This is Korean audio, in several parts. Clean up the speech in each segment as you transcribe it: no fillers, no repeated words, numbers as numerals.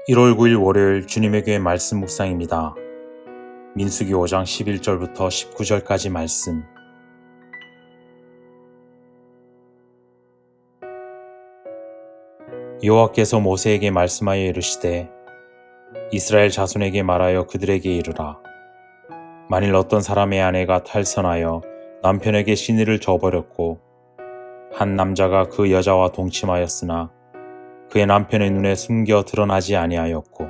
1월 9일 월요일 주님의 교회 말씀 묵상입니다. 민수기 5장 11절부터 19절까지 말씀. 여호와께서 모세에게 말씀하여 이르시되 이스라엘 자손에게 말하여 그들에게 이르라. 만일 어떤 사람의 아내가 탈선하여 남편에게 시내를 저버렸고 한 남자가 그 여자와 동침하였으나 그의 남편의 눈에 숨겨 드러나지 아니하였고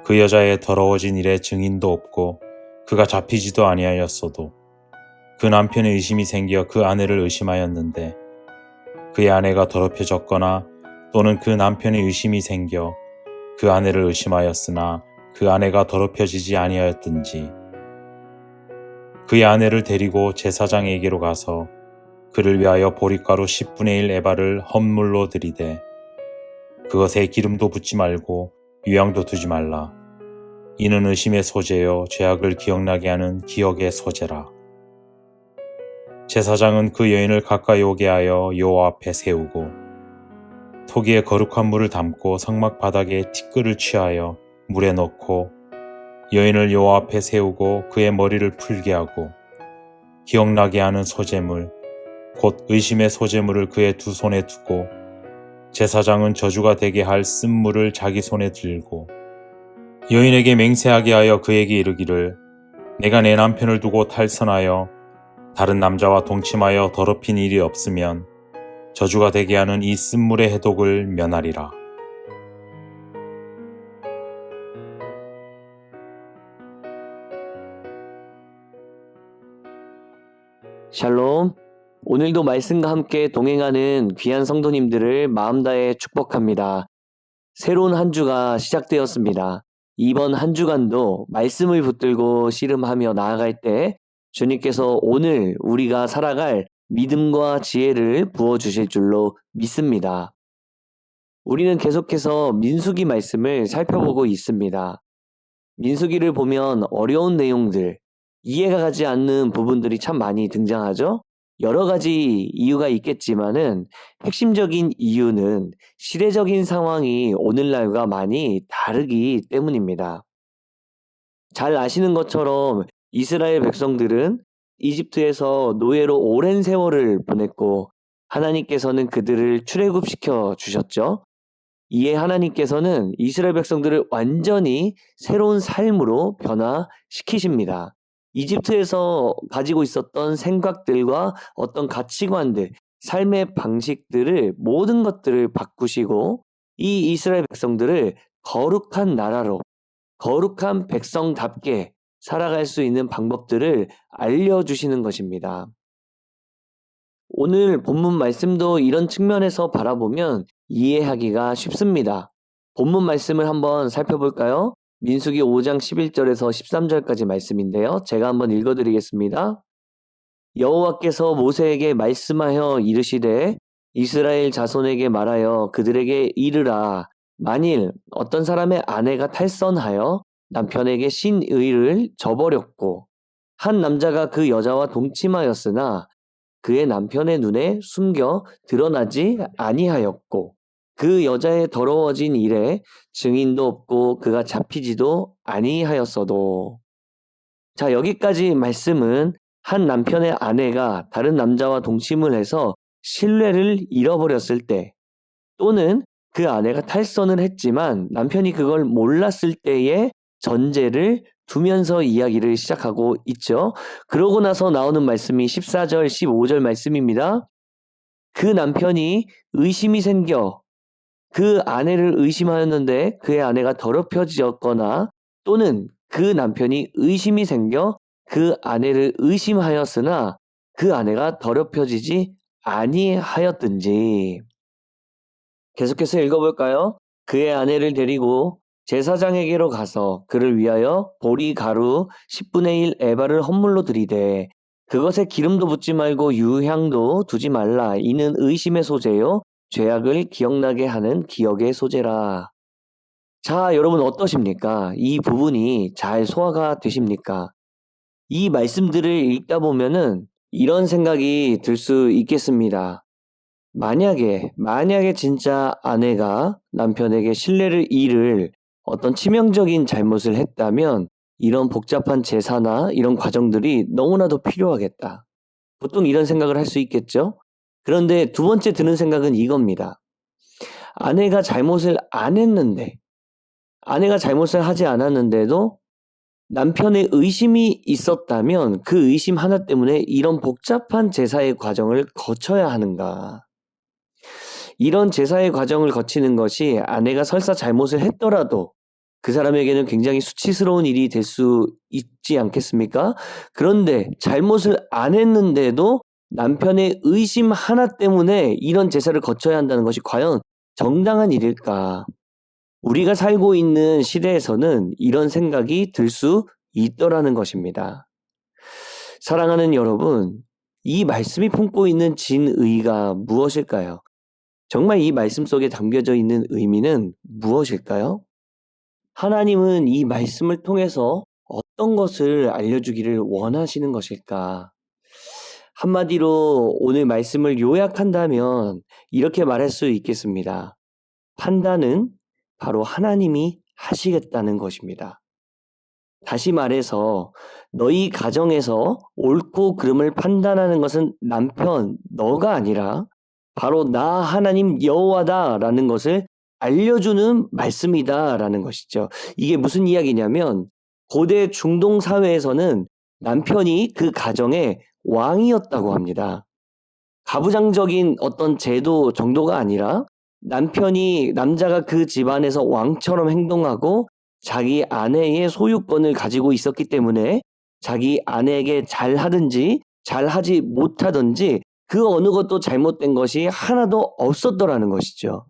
그 여자의 더러워진 일에 증인도 없고 그가 잡히지도 아니하였어도 그 남편의 의심이 생겨 그 아내를 의심하였는데 그의 아내가 더럽혀졌거나 또는 그 남편의 의심이 생겨 그 아내를 의심하였으나 그 아내가 더럽혀지지 아니하였든지 그의 아내를 데리고 제사장에게로 가서 그를 위하여 보리가루 10분의 1 에바를 헌물로 드리되 그것에 기름도 붓지 말고 유향도 두지 말라. 이는 의심의 소재요 죄악을 기억나게 하는 기억의 소재라. 제사장은 그 여인을 가까이 오게 하여 여호와 앞에 세우고 토기에 거룩한 물을 담고 성막 바닥에 티끌을 취하여 물에 넣고 여인을 여호와 앞에 세우고 그의 머리를 풀게 하고 기억나게 하는 소재물 곧 의심의 소재물을 그의 두 손에 두고 제사장은 저주가 되게 할 쓴물을 자기 손에 들고 여인에게 맹세하게 하여 그에게 이르기를 내가 내 남편을 두고 탈선하여 다른 남자와 동침하여 더럽힌 일이 없으면 저주가 되게 하는 이 쓴물의 해독을 면하리라. 샬롬. 오늘도 말씀과 함께 동행하는 귀한 성도님들을 마음 다해 축복합니다. 새로운 한 주가 시작되었습니다. 이번 한 주간도 말씀을 붙들고 씨름하며 나아갈 때 주님께서 오늘 우리가 살아갈 믿음과 지혜를 부어주실 줄로 믿습니다. 우리는 계속해서 민수기 말씀을 살펴보고 있습니다. 민수기를 보면 어려운 내용들, 이해가 가지 않는 부분들이 참 많이 등장하죠? 여러 가지 이유가 있겠지만은 핵심적인 이유는 시대적인 상황이 오늘날과 많이 다르기 때문입니다. 잘 아시는 것처럼 이스라엘 백성들은 이집트에서 노예로 오랜 세월을 보냈고 하나님께서는 그들을 출애굽시켜 주셨죠. 이에 하나님께서는 이스라엘 백성들을 완전히 새로운 삶으로 변화시키십니다. 이집트에서 가지고 있었던 생각들과 어떤 가치관들, 삶의 방식들을 모든 것들을 바꾸시고 이 이스라엘 백성들을 거룩한 나라로, 거룩한 백성답게 살아갈 수 있는 방법들을 알려주시는 것입니다. 오늘 본문 말씀도 이런 측면에서 바라보면 이해하기가 쉽습니다. 본문 말씀을 한번 살펴볼까요? 민수기 5장 11절에서 13절까지 말씀인데요. 제가 한번 읽어드리겠습니다. 여호와께서 모세에게 말씀하여 이르시되 이스라엘 자손에게 말하여 그들에게 이르라. 만일 어떤 사람의 아내가 탈선하여 남편에게 신의를 저버렸고 한 남자가 그 여자와 동침하였으나 그의 남편의 눈에 숨겨 드러나지 아니하였고 그 여자의 더러워진 일에 증인도 없고 그가 잡히지도 아니하였어도. 자, 여기까지 말씀은 한 남편의 아내가 다른 남자와 동침을 해서 신뢰를 잃어버렸을 때 또는 그 아내가 탈선을 했지만 남편이 그걸 몰랐을 때의 전제를 두면서 이야기를 시작하고 있죠. 그러고 나서 나오는 말씀이 14절, 15절 말씀입니다. 그 남편이 의심이 생겨 그 아내를 의심하였는데 그의 아내가 더럽혀졌거나 또는 그 남편이 의심이 생겨 그 아내를 의심하였으나 그 아내가 더럽혀지지 아니하였든지. 계속해서 읽어볼까요? 그의 아내를 데리고 제사장에게로 가서 그를 위하여 보리 가루 10분의 1 에바를 헌물로 드리되 그것에 기름도 붓지 말고 유향도 두지 말라. 이는 의심의 소재요 죄악을 기억나게 하는 기억의 소재라. 자, 여러분 어떠십니까? 이 부분이 잘 소화가 되십니까? 이 말씀들을 읽다 보면은 이런 생각이 들 수 있겠습니다. 만약에 진짜 아내가 남편에게 신뢰를 잃을 어떤 치명적인 잘못을 했다면 이런 복잡한 제사나 이런 과정들이 너무나도 필요하겠다. 보통 이런 생각을 할 수 있겠죠? 그런데 두 번째 드는 생각은 이겁니다. 아내가 잘못을 안 했는데, 아내가 잘못을 하지 않았는데도 남편의 의심이 있었다면 그 의심 하나 때문에 이런 복잡한 제사의 과정을 거쳐야 하는가? 이런 제사의 과정을 거치는 것이 아내가 설사 잘못을 했더라도 그 사람에게는 굉장히 수치스러운 일이 될 수 있지 않겠습니까? 그런데 잘못을 안 했는데도 남편의 의심 하나 때문에 이런 제사를 거쳐야 한다는 것이 과연 정당한 일일까? 우리가 살고 있는 시대에서는 이런 생각이 들 수 있더라는 것입니다. 사랑하는 여러분, 이 말씀이 품고 있는 진의가 무엇일까요? 정말 이 말씀 속에 담겨져 있는 의미는 무엇일까요? 하나님은 이 말씀을 통해서 어떤 것을 알려주기를 원하시는 것일까? 한마디로 오늘 말씀을 요약한다면 이렇게 말할 수 있겠습니다. 판단은 바로 하나님이 하시겠다는 것입니다. 다시 말해서 너희 가정에서 옳고 그름을 판단하는 것은 남편, 너가 아니라 바로 나 하나님 여호와다라는 것을 알려주는 말씀이다라는 것이죠. 이게 무슨 이야기냐면 고대 중동 사회에서는 남편이 그 가정의 왕이었다고 합니다. 가부장적인 어떤 제도 정도가 아니라 남자가 그 집안에서 왕처럼 행동하고 자기 아내의 소유권을 가지고 있었기 때문에 자기 아내에게 잘하든지 잘하지 못하든지 그 어느 것도 잘못된 것이 하나도 없었더라는 것이죠.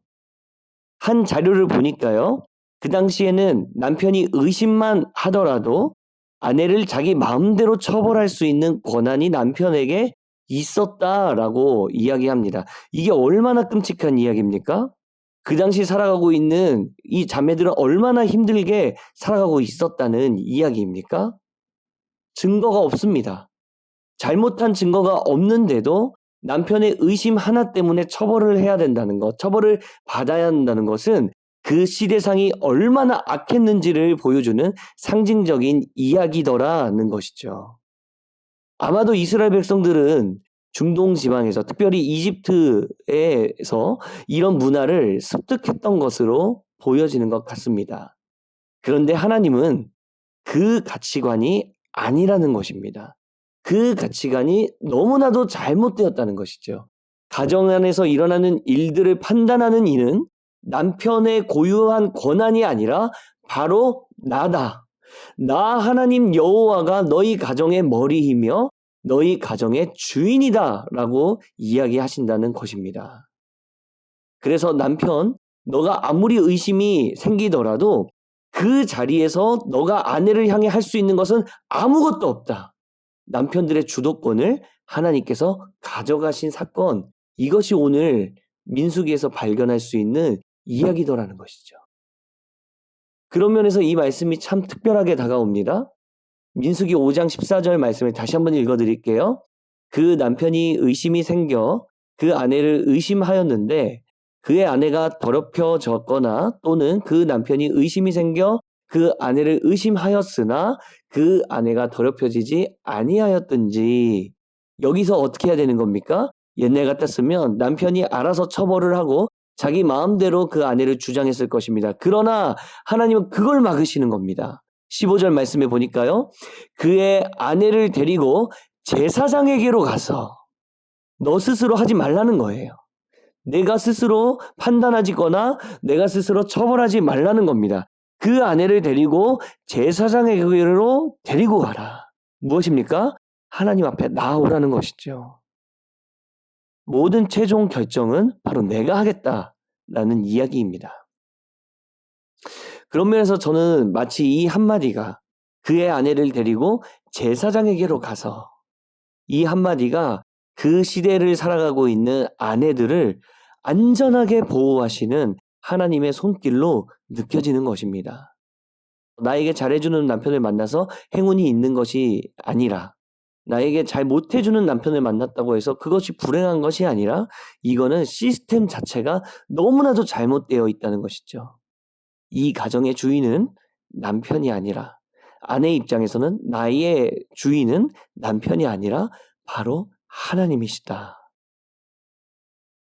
한 자료를 보니까요. 그 당시에는 남편이 의심만 하더라도 아내를 자기 마음대로 처벌할 수 있는 권한이 남편에게 있었다라고 이야기합니다. 이게 얼마나 끔찍한 이야기입니까? 그 당시 살아가고 있는 이 자매들은 얼마나 힘들게 살아가고 있었다는 이야기입니까? 증거가 없습니다. 잘못한 증거가 없는데도 남편의 의심 하나 때문에 처벌을 해야 된다는 것, 처벌을 받아야 한다는 것은 그 시대상이 얼마나 악했는지를 보여주는 상징적인 이야기더라는 것이죠. 아마도 이스라엘 백성들은 중동 지방에서 특별히 이집트에서 이런 문화를 습득했던 것으로 보여지는 것 같습니다. 그런데 하나님은 그 가치관이 아니라는 것입니다. 그 가치관이 너무나도 잘못되었다는 것이죠. 가정 안에서 일어나는 일들을 판단하는 이는 남편의 고유한 권한이 아니라 바로 나다. 나 하나님 여호와가 너희 가정의 머리이며 너희 가정의 주인이다라고 이야기하신다는 것입니다. 그래서 남편, 너가 아무리 의심이 생기더라도 그 자리에서 너가 아내를 향해 할 수 있는 것은 아무것도 없다. 남편들의 주도권을 하나님께서 가져가신 사건, 이것이 오늘 민수기에서 발견할 수 있는 이야기더라는 것이죠. 그런 면에서 이 말씀이 참 특별하게 다가옵니다. 민수기 5장 14절 말씀을 다시 한번 읽어드릴게요. 그 남편이 의심이 생겨 그 아내를 의심하였는데 그의 아내가 더럽혀졌거나 또는 그 남편이 의심이 생겨 그 아내를 의심하였으나 그 아내가 더럽혀지지 아니하였든지. 여기서 어떻게 해야 되는 겁니까? 옛날 같았으면 남편이 알아서 처벌을 하고 자기 마음대로 그 아내를 주장했을 것입니다. 그러나 하나님은 그걸 막으시는 겁니다. 15절 말씀에 보니까요. 그의 아내를 데리고 제사장에게로 가서 너 스스로 하지 말라는 거예요. 내가 스스로 판단하지거나 내가 스스로 처벌하지 말라는 겁니다. 그 아내를 데리고 제사장에게로 데리고 가라. 무엇입니까? 하나님 앞에 나아오라는 것이죠. 모든 최종 결정은 바로 내가 하겠다라는 이야기입니다. 그런 면에서 저는 마치 이 한마디가 그의 아내를 데리고 제사장에게로 가서 이 한마디가 그 시대를 살아가고 있는 아내들을 안전하게 보호하시는 하나님의 손길로 느껴지는 것입니다. 나에게 잘해주는 남편을 만나서 행운이 있는 것이 아니라 나에게 잘 못해주는 남편을 만났다고 해서 그것이 불행한 것이 아니라 이거는 시스템 자체가 너무나도 잘못되어 있다는 것이죠. 이 가정의 주인은 남편이 아니라 아내 입장에서는 나의 주인은 남편이 아니라 바로 하나님이시다.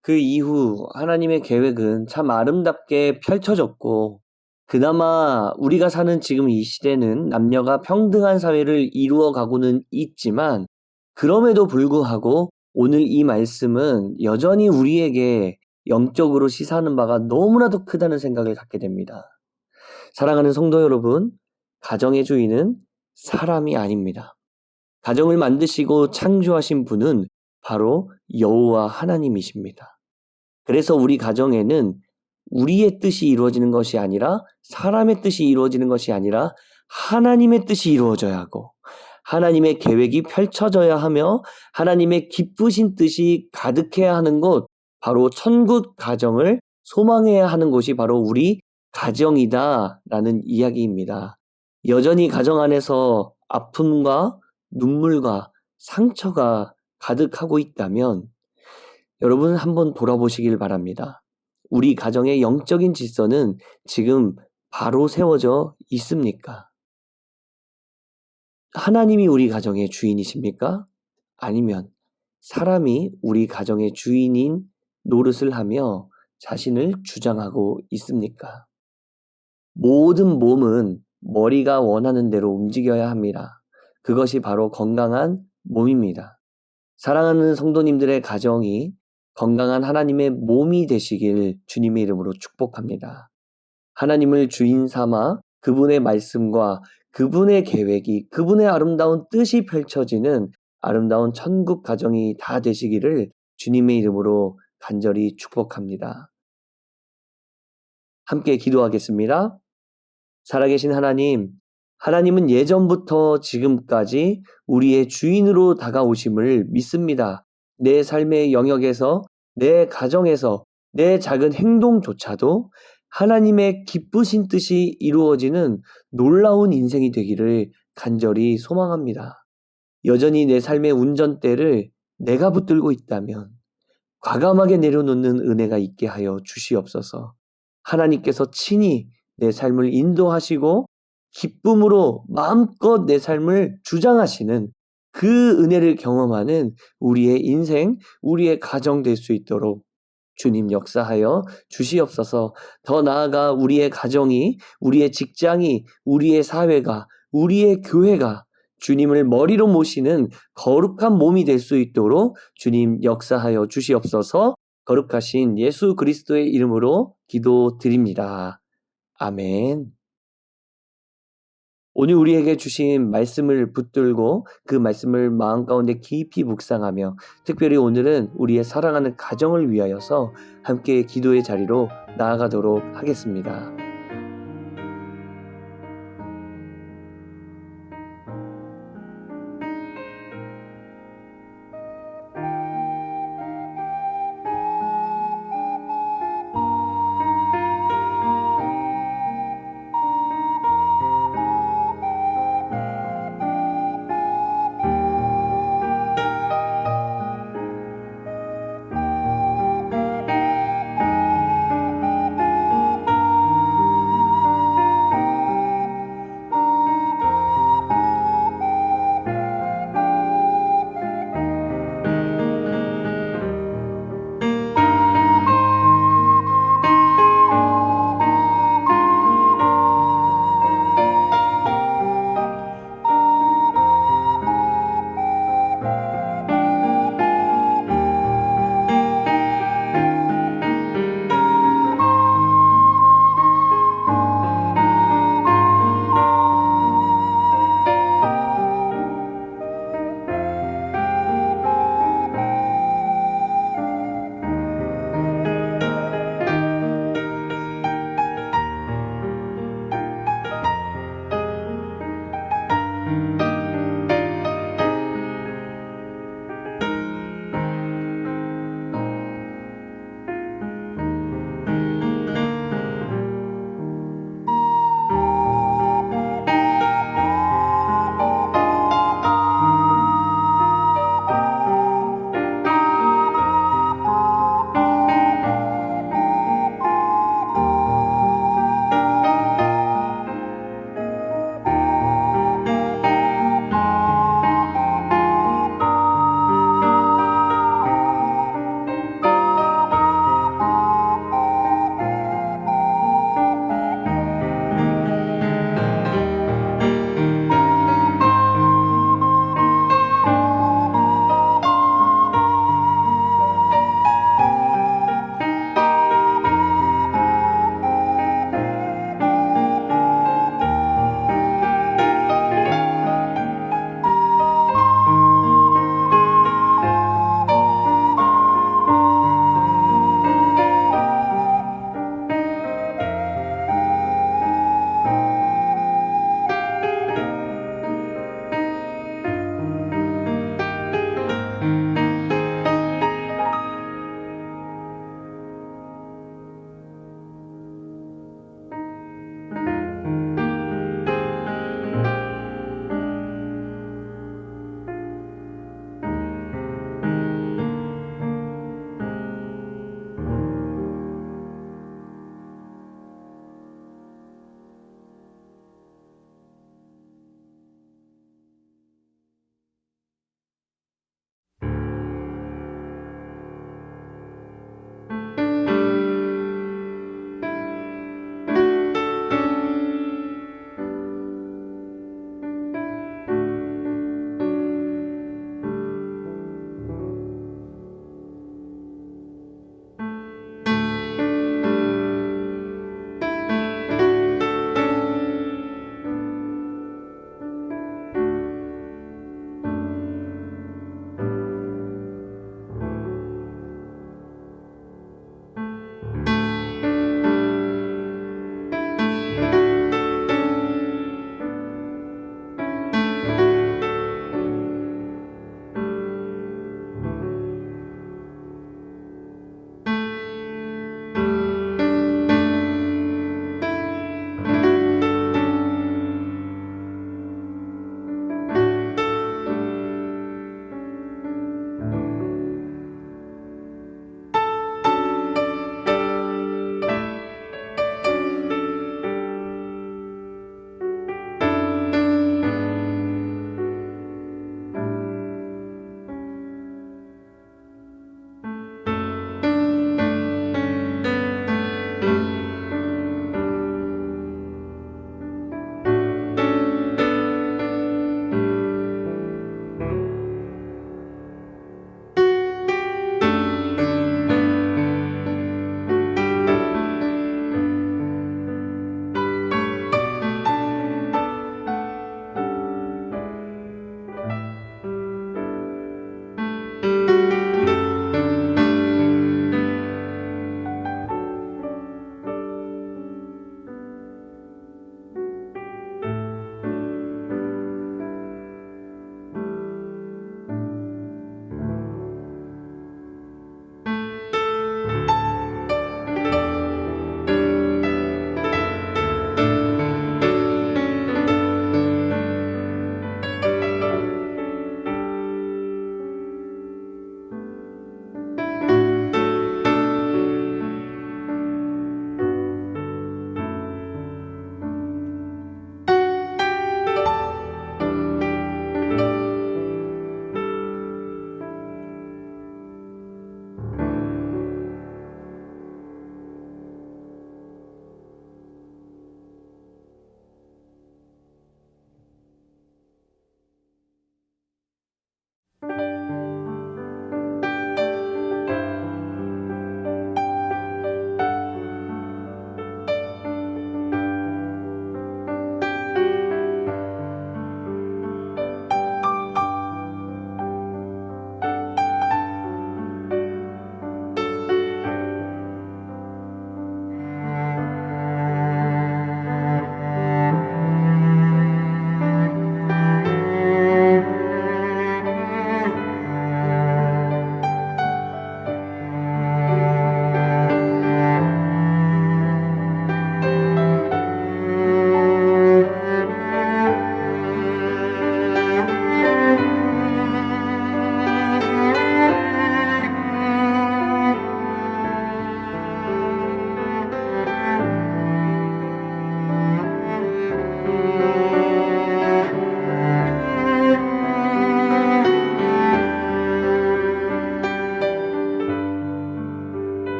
그 이후 하나님의 계획은 참 아름답게 펼쳐졌고 그나마 우리가 사는 지금 이 시대는 남녀가 평등한 사회를 이루어 가고는 있지만 그럼에도 불구하고 오늘 이 말씀은 여전히 우리에게 영적으로 시사하는 바가 너무나도 크다는 생각을 갖게 됩니다. 사랑하는 성도 여러분, 가정의 주인은 사람이 아닙니다. 가정을 만드시고 창조하신 분은 바로 여호와 하나님이십니다. 그래서 우리 가정에는 우리의 뜻이 이루어지는 것이 아니라 사람의 뜻이 이루어지는 것이 아니라 하나님의 뜻이 이루어져야 하고 하나님의 계획이 펼쳐져야 하며 하나님의 기쁘신 뜻이 가득해야 하는 곳, 바로 천국 가정을 소망해야 하는 곳이 바로 우리 가정이다라는 이야기입니다. 여전히 가정 안에서 아픔과 눈물과 상처가 가득하고 있다면 여러분 한번 돌아보시길 바랍니다. 우리 가정의 영적인 질서는 지금 바로 세워져 있습니까? 하나님이 우리 가정의 주인이십니까? 아니면 사람이 우리 가정의 주인인 노릇을 하며 자신을 주장하고 있습니까? 모든 몸은 머리가 원하는 대로 움직여야 합니다. 그것이 바로 건강한 몸입니다. 사랑하는 성도님들의 가정이 건강한 하나님의 몸이 되시길 주님의 이름으로 축복합니다. 하나님을 주인 삼아 그분의 말씀과 그분의 계획이, 그분의 아름다운 뜻이 펼쳐지는 아름다운 천국 가정이 다 되시기를 주님의 이름으로 간절히 축복합니다. 함께 기도하겠습니다. 살아계신 하나님, 하나님은 예전부터 지금까지 우리의 주인으로 다가오심을 믿습니다. 내 삶의 영역에서, 내 가정에서, 내 작은 행동조차도 하나님의 기쁘신 뜻이 이루어지는 놀라운 인생이 되기를 간절히 소망합니다. 여전히 내 삶의 운전대를 내가 붙들고 있다면 과감하게 내려놓는 은혜가 있게 하여 주시옵소서. 하나님께서 친히 내 삶을 인도하시고 기쁨으로 마음껏 내 삶을 주장하시는 그 은혜를 경험하는 우리의 인생, 우리의 가정 될 수 있도록 주님 역사하여 주시옵소서. 더 나아가 우리의 가정이, 우리의 직장이, 우리의 사회가, 우리의 교회가 주님을 머리로 모시는 거룩한 몸이 될 수 있도록 주님 역사하여 주시옵소서. 거룩하신 예수 그리스도의 이름으로 기도드립니다. 아멘. 오늘 우리에게 주신 말씀을 붙들고 그 말씀을 마음 가운데 깊이 묵상하며 특별히 오늘은 우리의 사랑하는 가정을 위하여서 함께 기도의 자리로 나아가도록 하겠습니다.